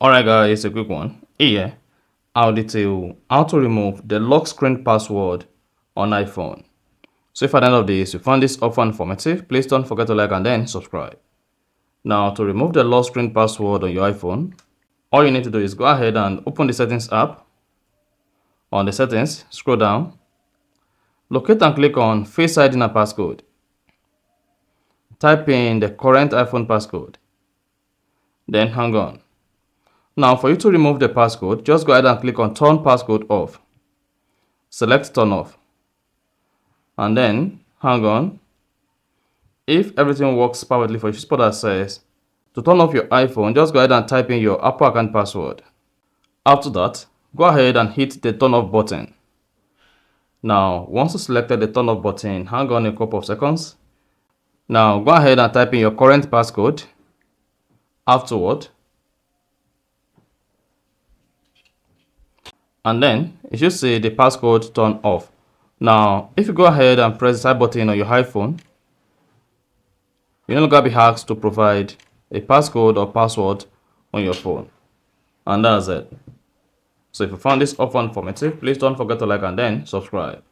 Alright guys, a quick one. Here, I'll detail how to remove the lock screen password on iPhone. So if at the end of this you found this offer informative, please don't forget to like and then subscribe. Now to remove the lock screen password on your iPhone, all you need to do is go ahead and open the settings app. On the settings, scroll down, locate and click on Face ID and passcode. Type in the current iPhone passcode, then hang on. Now for you to remove the passcode, just go ahead and click on Turn Passcode Off. Select Turn Off. And then hang on. If everything works perfectly for you, spot that says to turn off your iPhone, just go ahead and type in your Apple account password. After that, go ahead and hit the turn off button. Now, once you selected the turn off button, hang on a couple of seconds. Now, go ahead and type in your current passcode. Afterward, and then you should see the passcode turn off. Now, if you go ahead and press the side button on your iPhone, you no longer be asked to provide a passcode or password on your phone. And that's it. So if you found this offer informative, please don't forget to like and then subscribe.